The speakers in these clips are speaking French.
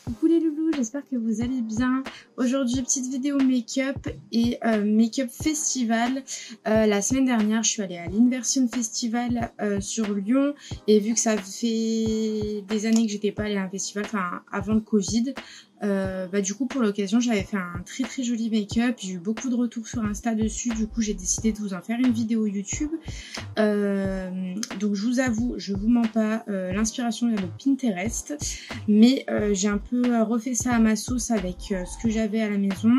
Coucou les loulous, j'espère que vous allez bien. Aujourd'hui, petite vidéo make-up et make-up festival. La semaine dernière, je suis allée à l'Inversion Festival sur Lyon. Et vu que ça fait des années que j'étais pas allée à un festival, enfin avant le Covid, du coup pour l'occasion j'avais fait un très joli make-up. J'ai eu beaucoup de retours sur Insta dessus, du coup j'ai décidé de vous en faire une vidéo YouTube. Donc je vous avoue, je vous mens pas, l'inspiration vient de Pinterest, mais j'ai un peu refait ça à ma sauce avec ce que j'avais à la maison.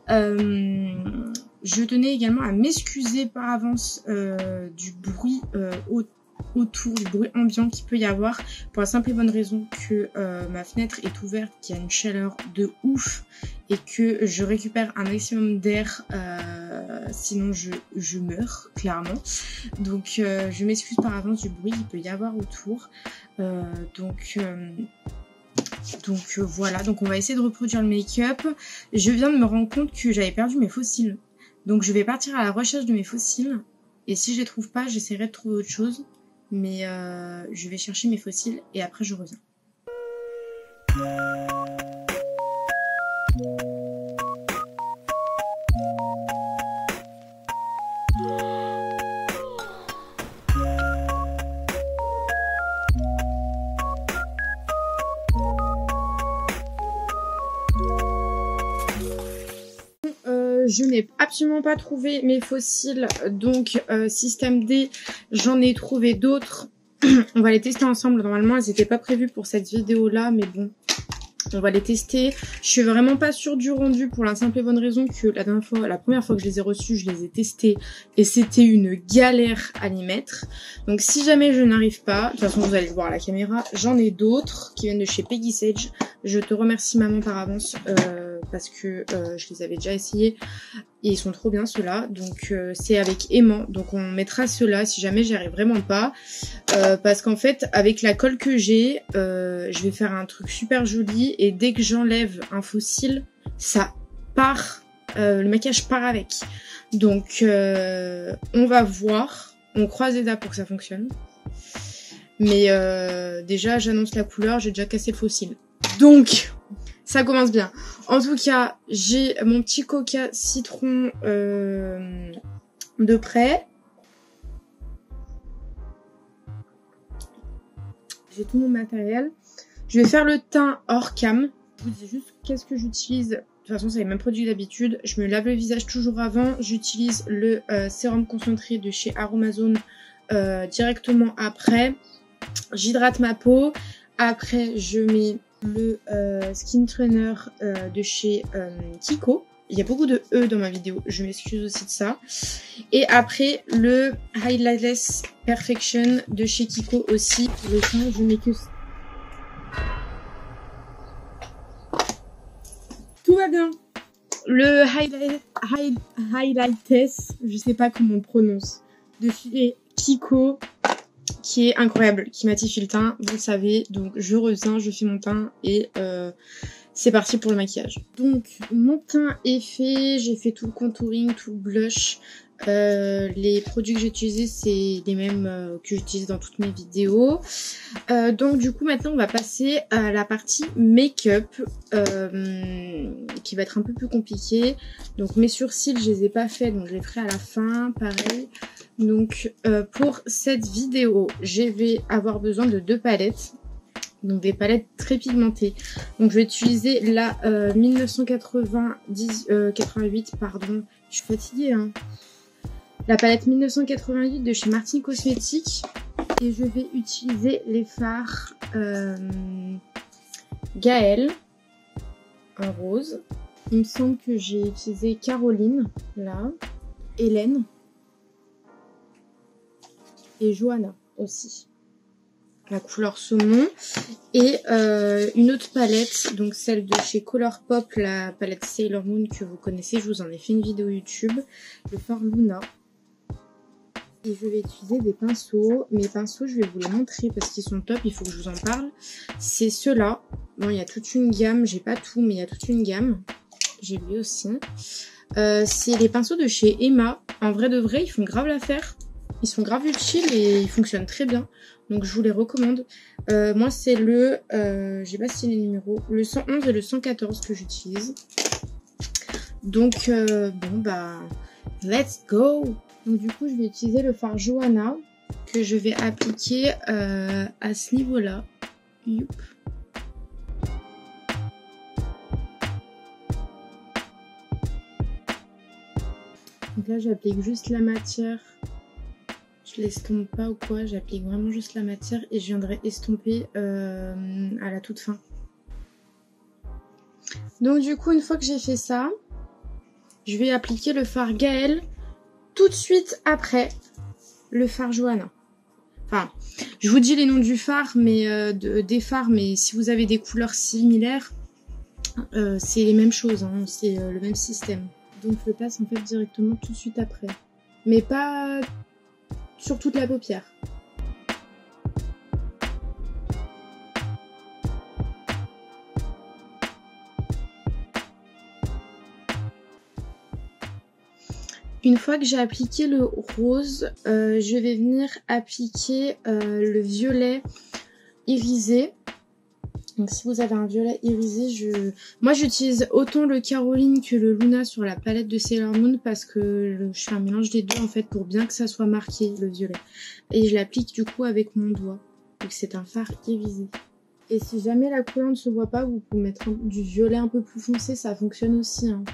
Je tenais également à m'excuser par avance du bruit autour, du bruit ambiant qu'il peut y avoir, pour la simple et bonne raison que ma fenêtre est ouverte, qu'il y a une chaleur de ouf et que je récupère un maximum d'air, sinon je meurs clairement. Donc je m'excuse par avance du bruit qu'il peut y avoir autour. Donc voilà, donc on va essayer de reproduire le make-up. Je viens de me rendre compte que j'avais perdu mes faux cils, donc je vais partir à la recherche de mes faux cils et si je les trouve pas, j'essaierai de trouver autre chose. Mais je vais chercher mes fossiles et après je reviens. Je n'ai absolument pas trouvé mes fossiles, donc système D, j'en ai trouvé d'autres. On va les tester ensemble. Normalement, elles n'étaient pas prévues pour cette vidéo-là, mais bon, on va les tester. Je suis vraiment pas sûre du rendu pour la simple et bonne raison que la première fois que je les ai reçus, je les ai testés et c'était une galère à les mettre. Donc si jamais je n'arrive pas, de toute façon vous allez le voir à la caméra, j'en ai d'autres qui viennent de chez Peggy Sage. Je te remercie maman par avance parce que je les avais déjà essayés et ils sont trop bien ceux-là. Donc c'est avec aimant, donc on mettra ceux-là si jamais j'y arrive vraiment pas. Parce qu'en fait avec la colle que j'ai, je vais faire un truc super joli et dès que j'enlève un faux cil, ça part, le maquillage part avec. Donc on va voir, on croise les doigts pour que ça fonctionne. Mais déjà j'annonce la couleur, j'ai déjà cassé le faux cil. Donc ça commence bien. En tout cas, j'ai mon petit coca citron de près. J'ai tout mon matériel. Je vais faire le teint hors cam. Je vous dis juste qu'est-ce que j'utilise. De toute façon, c'est les mêmes produits d'habitude. Je me lave le visage toujours avant. J'utilise le sérum concentré de chez Aromazone directement après. J'hydrate ma peau. Après, je mets le Skin Trainer de chez Kiko. Il y a beaucoup de E dans ma vidéo, je m'excuse aussi de ça. Et après, le Highlightless Perfection de chez Kiko aussi. Le teint, je mets que ça. Tout va bien. Le Highlightless, je sais pas comment on prononce, de chez Kiko, qui est incroyable, qui matifie le teint, vous le savez. Donc je reviens, je fais mon teint et c'est parti pour le maquillage. Donc mon teint est fait, j'ai fait tout le contouring, tout le blush. Les produits que j'ai utilisés, c'est les mêmes que j'utilise dans toutes mes vidéos. Donc du coup maintenant on va passer à la partie make-up qui va être un peu plus compliquée. Donc mes sourcils je les ai pas faits, donc je les ferai à la fin, pareil. Donc pour cette vidéo, je vais avoir besoin de 2 palettes. Donc des palettes très pigmentées. Donc je vais utiliser la 1988, pardon. Je suis fatiguée, hein. La palette 1988 de chez Martin Cosmetics. Et je vais utiliser les fards Gaëlle en rose. Il me semble que j'ai utilisé Caroline, là. Hélène. Et Johanna aussi. La couleur saumon. Et une autre palette, donc celle de chez Colourpop, la palette Sailor Moon que vous connaissez, je vous en ai fait une vidéo YouTube. Le fard Luna. Et je vais utiliser des pinceaux. Mes pinceaux, je vais vous les montrer parce qu'ils sont top, il faut que je vous en parle. C'est ceux-là. Bon, il y a toute une gamme, j'ai pas tout, mais il y a toute une gamme. J'ai lui aussi. C'est les pinceaux de chez Emma. En vrai de vrai, ils font grave l'affaire. Ils sont grave utiles et ils fonctionnent très bien. Donc je vous les recommande. Moi c'est le, j'ai pas signé les numéros, le 111 et le 114 que j'utilise. Donc bon bah, let's go. Donc du coup je vais utiliser le fard Johanna que je vais appliquer à ce niveau-là. Youp. Donc là j'applique juste la matière. Je l'estompe pas ou quoi, j'applique vraiment juste la matière et je viendrai estomper à la toute fin. Donc du coup, une fois que j'ai fait ça, je vais appliquer le fard Gaël tout de suite après le fard Johanna. Enfin, je vous dis les noms du fard, mais des fards, mais si vous avez des couleurs similaires, c'est les mêmes choses, hein, c'est le même système. Donc je le passe en fait directement tout de suite après. Mais pas sur toute la paupière. Une fois que j'ai appliqué le rose, je vais venir appliquer le violet irisé. Donc si vous avez un violet irisé, moi j'utilise autant le Caroline que le Luna sur la palette de Sailor Moon parce que je fais un mélange des deux en fait pour bien que ça soit marqué le violet. Et je l'applique du coup avec mon doigt. Donc c'est un fard irisé. Et si jamais la couleur ne se voit pas, vous pouvez mettre du violet un peu plus foncé, ça fonctionne aussi, hein.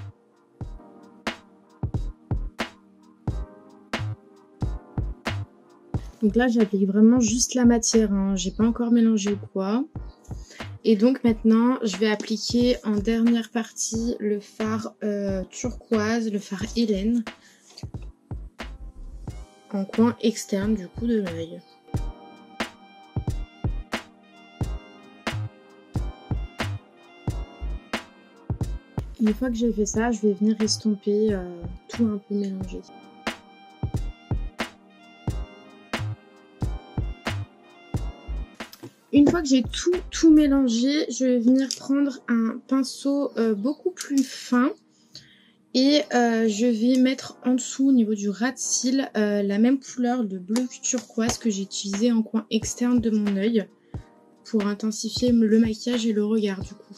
Donc là j'applique vraiment juste la matière, hein. J'ai pas encore mélangé ou quoi. Et donc maintenant, je vais appliquer en dernière partie le fard turquoise, le fard Hélène, en coin externe du coup de l'œil. Une fois que j'ai fait ça, je vais venir estomper tout un peu mélangé. Une fois que j'ai tout mélangé, je vais venir prendre un pinceau beaucoup plus fin et je vais mettre en dessous au niveau du ras de cils la même couleur de bleu turquoise que j'ai utilisé en coin externe de mon œil pour intensifier le maquillage et le regard du coup.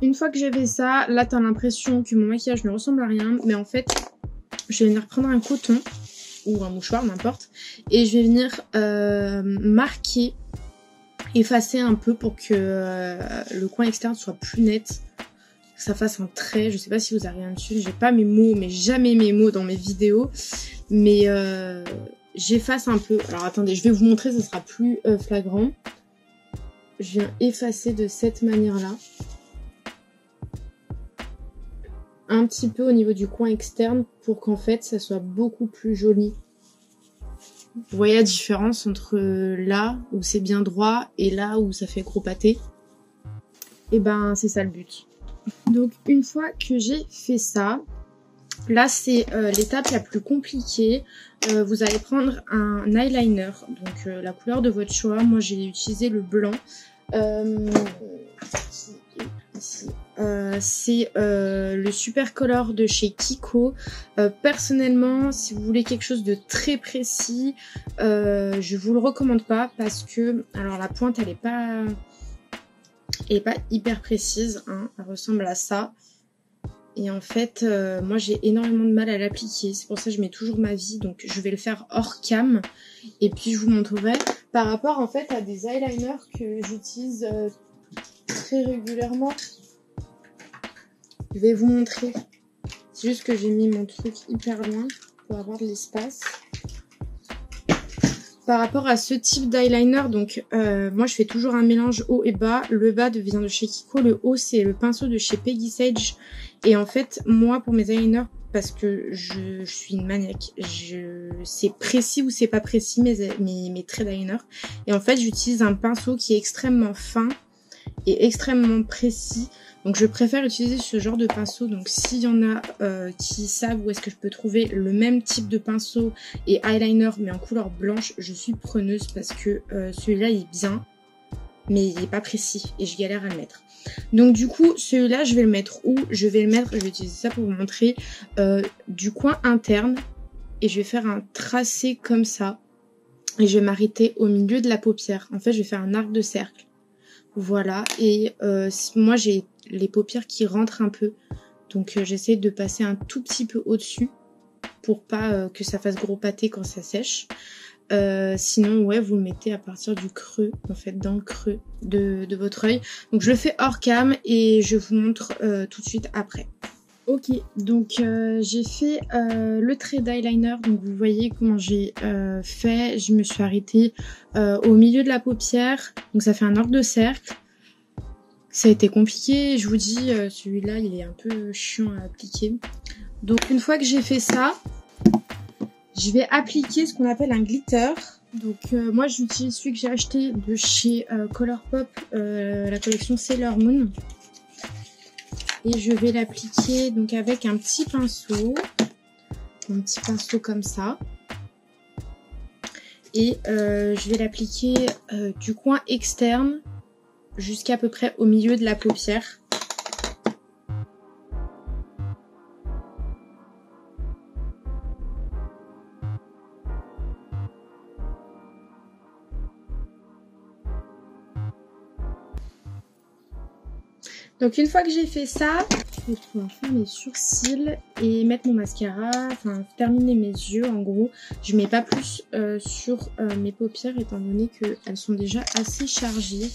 Une fois que j'ai fait ça, là t'as l'impression que mon maquillage ne ressemble à rien, mais en fait je vais venir prendre un coton ou un mouchoir, n'importe, et je vais venir marquer, effacer un peu pour que le coin externe soit plus net, que ça fasse un trait. Je sais pas si vous avez rien dessus, j'ai pas mes mots, mais jamais mes mots dans mes vidéos, mais j'efface un peu. Alors attendez, je vais vous montrer, ça sera plus flagrant. Je viens effacer de cette manière-là. Un petit peu au niveau du coin externe pour qu'en fait ça soit beaucoup plus joli. Vous voyez la différence entre là où c'est bien droit et là où ça fait gros pâté. Et ben c'est ça le but. Donc une fois que j'ai fait ça, là c'est l'étape la plus compliquée. Vous allez prendre un eyeliner, donc la couleur de votre choix. Moi j'ai utilisé le blanc. C'est le Super Color de chez Kiko. Personnellement, si vous voulez quelque chose de très précis, je vous le recommande pas parce que, alors la pointe elle est pas hyper précise, hein, elle ressemble à ça. Et en fait, moi j'ai énormément de mal à l'appliquer, c'est pour ça que je mets toujours ma vie, donc je vais le faire hors cam. Et puis je vous montrerai par rapport en fait à des eyeliners que j'utilise très régulièrement. Je vais vous montrer. C'est juste que j'ai mis mon truc hyper loin pour avoir de l'espace. Par rapport à ce type d'eyeliner, donc moi je fais toujours un mélange haut et bas. Le bas vient de chez Kiko, le haut c'est le pinceau de chez Peggy Sage. Et en fait, moi pour mes eyeliners, parce que je suis une maniaque, c'est précis ou c'est pas précis mes traits d'eyeliner. Et en fait j'utilise un pinceau qui est extrêmement fin. est extrêmement précis. Donc je préfère utiliser ce genre de pinceau. Donc s'il y en a qui savent où est-ce que je peux trouver le même type de pinceau et eyeliner mais en couleur blanche, je suis preneuse parce que celui-là il est bien mais il n'est pas précis et je galère à le mettre. Donc du coup celui-là je vais le mettre où? Je vais utiliser ça pour vous montrer du coin interne et je vais faire un tracé comme ça et je vais m'arrêter au milieu de la paupière. En fait je vais faire un arc de cercle. Voilà, et moi j'ai les paupières qui rentrent un peu. Donc j'essaie de passer un tout petit peu au-dessus pour pas que ça fasse gros pâté quand ça sèche. Sinon, ouais, vous le mettez à partir du creux, en fait, dans le creux de votre œil. Donc je le fais hors cam et je vous montre tout de suite après. Ok, donc j'ai fait le trait d'eyeliner, donc vous voyez comment j'ai fait. Je me suis arrêtée au milieu de la paupière, donc ça fait un arc de cercle. Ça a été compliqué, je vous dis, celui-là il est un peu chiant à appliquer. Donc une fois que j'ai fait ça, je vais appliquer ce qu'on appelle un glitter. Donc moi j'utilise celui que j'ai acheté de chez Colourpop, la collection Sailor Moon. Et je vais l'appliquer donc avec un petit pinceau comme ça. Et je vais l'appliquer du coin externe jusqu'à peu près au milieu de la paupière. Donc une fois que j'ai fait ça, je vais pouvoir faire mes sourcils et mettre mon mascara, enfin terminer mes yeux en gros. Je mets pas plus sur mes paupières étant donné qu'elles sont déjà assez chargées.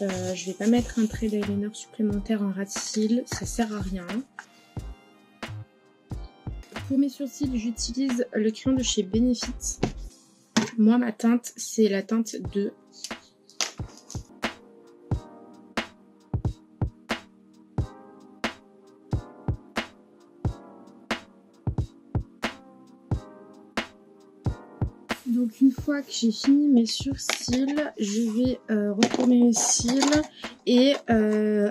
Je vais pas mettre un trait d'eyeliner supplémentaire en ras de cils, ça sert à rien. Pour mes sourcils, j'utilise le crayon de chez Benefit. Moi ma teinte c'est la teinte 2. Donc une fois que j'ai fini mes sourcils, je vais retourner mes cils et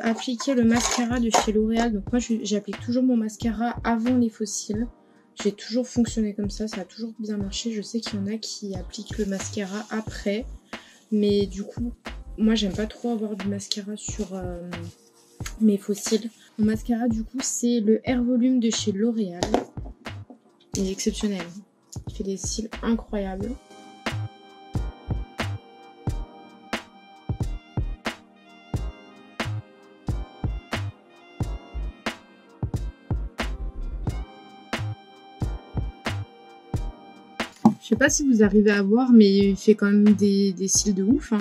appliquer le mascara de chez L'Oréal. Donc moi j'applique toujours mon mascara avant les faux cils. J'ai toujours fonctionné comme ça a toujours bien marché. Je sais qu'il y en a qui appliquent le mascara après. Mais du coup, moi j'aime pas trop avoir du mascara sur mes faux cils. Mon mascara du coup c'est le Air Volume de chez L'Oréal. Il est exceptionnel. Il fait des cils incroyables. Je sais pas si vous arrivez à voir, mais il fait quand même des cils de ouf. Hein.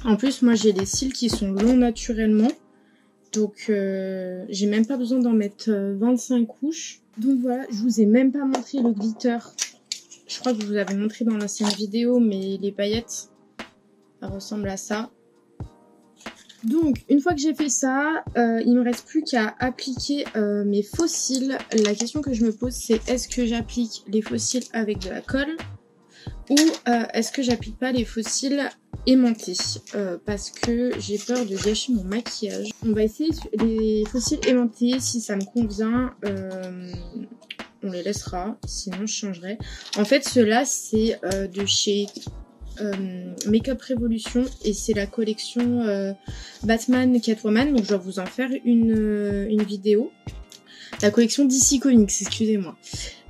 En plus, moi j'ai les cils qui sont longs naturellement. Donc j'ai même pas besoin d'en mettre 25 couches. Donc voilà, je vous ai même pas montré le glitter. Je crois que je vous avais montré dans l'ancienne vidéo, mais les paillettes, ça ressemble à ça. Donc une fois que j'ai fait ça, il me reste plus qu'à appliquer mes faux cils. La question que je me pose c'est est-ce que j'applique les faux cils avec de la colle ou est-ce que j'applique pas les faux cils aimantés parce que j'ai peur de gâcher mon maquillage. On va essayer les faux cils aimantés, si ça me convient on les laissera, sinon je changerai. En fait ceux-là c'est de chez Makeup Revolution et c'est la collection Batman Catwoman, donc je dois vous en faire une vidéo. La collection DC Comics, excusez-moi.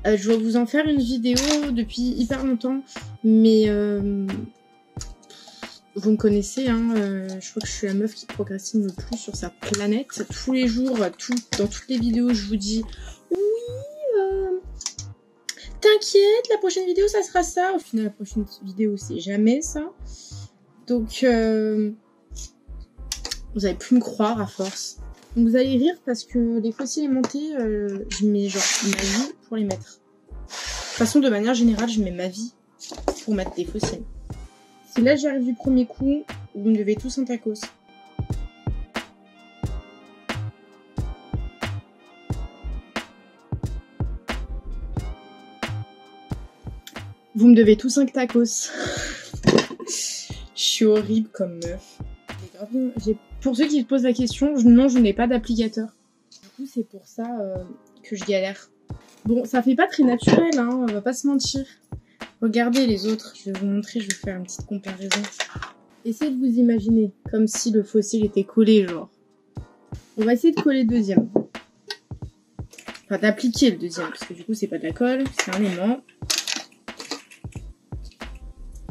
Je dois vous en faire une vidéo depuis hyper longtemps, mais vous me connaissez, hein, je crois que je suis la meuf qui procrastine le plus sur sa planète. Tous les jours, dans toutes les vidéos, je vous dis oui, t'inquiète, la prochaine vidéo ça sera ça. Au final, la prochaine vidéo c'est jamais ça. Donc, vous allez plus me croire à force. Donc vous allez rire parce que les faux cils aimantés, je mets genre ma vie pour les mettre. De toute façon, de manière générale, je mets ma vie pour mettre des faux cils. Si là j'arrive du premier coup, vous me devez tous un tacos. Vous me devez tous 5 tacos. Je suis horrible comme meuf. Pour ceux qui se posent la question, non, je n'ai pas d'applicateur. Du coup, c'est pour ça que je galère. Bon, ça fait pas très naturel, hein, on va pas se mentir. Regardez les autres, je vais vous montrer, je vais faire une petite comparaison. Essayez de vous imaginer, comme si le fossile était collé, genre. On va essayer de coller le deuxième. Enfin, d'appliquer le deuxième, parce que du coup, c'est pas de la colle, c'est un aimant.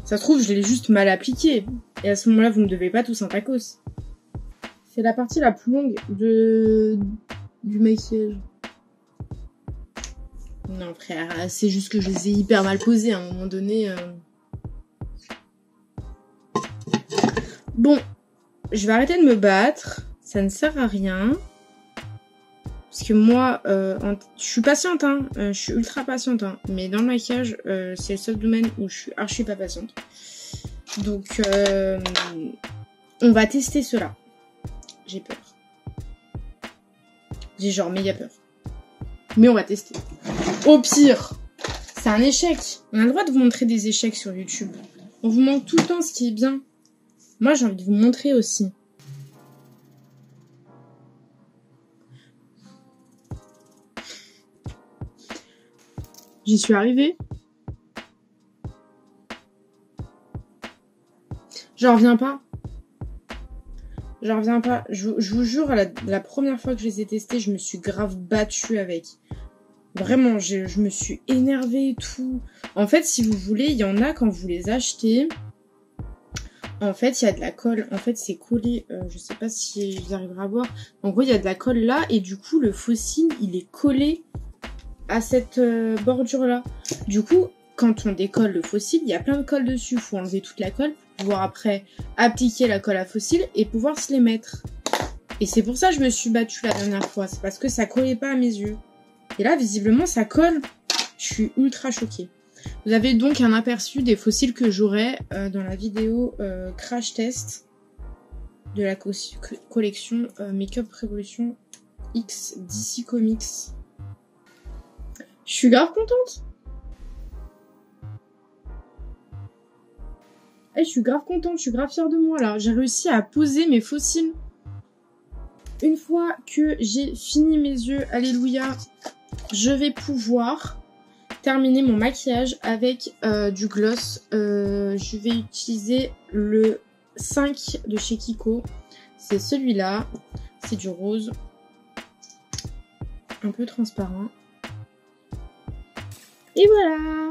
Ça se trouve, je l'ai juste mal appliqué. Et à ce moment-là, vous ne devez pas tous un tacos. C'est la partie la plus longue du maquillage. Non, frère, c'est juste que je les ai hyper mal posés à un moment donné. Bon, je vais arrêter de me battre. Ça ne sert à rien. Parce que moi, je suis patiente, hein. Je suis ultra patiente, hein. Mais dans le maquillage, c'est le seul domaine où je suis archi pas patiente. Donc, on va tester cela. J'ai peur. J'ai genre méga peur. Mais on va tester. Au pire, c'est un échec. On a le droit de vous montrer des échecs sur YouTube. On vous montre tout le temps ce qui est bien. Moi, j'ai envie de vous montrer aussi. J'y suis arrivée. J'en reviens pas. J'en reviens pas. Je vous jure, la première fois que je les ai testés, je me suis grave battue avec. Vraiment, je me suis énervée et tout. En fait, si vous voulez, il y en a quand vous les achetez. En fait, il y a de la colle. En fait, c'est collé. Je sais pas si j'arriverai à voir. En gros, il y a de la colle là. Et du coup, le fossile, il est collé à cette bordure-là. Du coup, quand on décolle le fossile, il y a plein de colle dessus. Il faut enlever toute la colle pour pouvoir après appliquer la colle à fossile et pouvoir se les mettre. Et c'est pour ça que je me suis battue la dernière fois. C'est parce que ça collait pas à mes yeux. Et là, visiblement, ça colle. Je suis ultra choquée. Vous avez donc un aperçu des fossiles que j'aurai dans la vidéo crash test de la collection Makeup Revolution X DC Comics. Je suis grave contente. Je suis grave contente, je suis grave fière de moi là. J'ai réussi à poser mes fossiles. Une fois que j'ai fini mes yeux, alléluia, je vais pouvoir terminer mon maquillage avec du gloss. Je vais utiliser le 5 de chez Kiko. C'est celui-là. C'est du rose. Un peu transparent. Et voilà!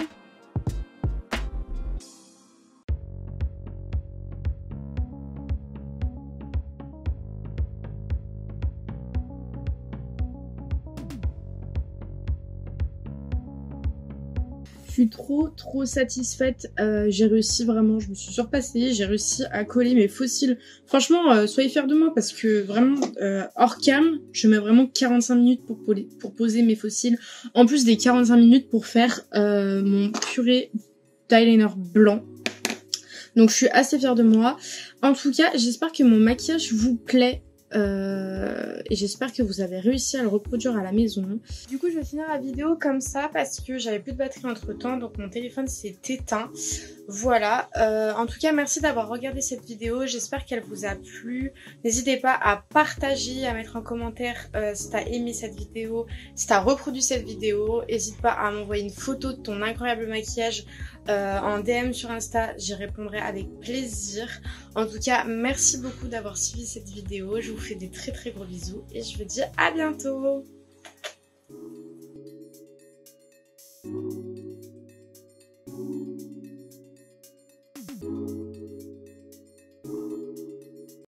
Je suis trop satisfaite, j'ai réussi vraiment, je me suis surpassée, j'ai réussi à coller mes fossiles. Franchement, soyez fiers de moi parce que vraiment, hors cam, je mets vraiment 45 minutes pour poser mes fossiles. En plus des 45 minutes pour faire mon purée d'eyeliner blanc. Donc je suis assez fière de moi. En tout cas, j'espère que mon maquillage vous plaît. Et j'espère que vous avez réussi à le reproduire à la maison. Du coup, je vais finir la vidéo comme ça parce que j'avais plus de batterie entre temps, donc mon téléphone s'est éteint. Voilà. En tout cas, merci d'avoir regardé cette vidéo. J'espère qu'elle vous a plu. N'hésitez pas à partager, à mettre en commentaire si t'as aimé cette vidéo, si t'as reproduit cette vidéo. N'hésite pas à m'envoyer une photo de ton incroyable maquillage en DM sur Insta, j'y répondrai avec plaisir. En tout cas, merci beaucoup d'avoir suivi cette vidéo. Je vous fais des très gros bisous et je vous dis à bientôt.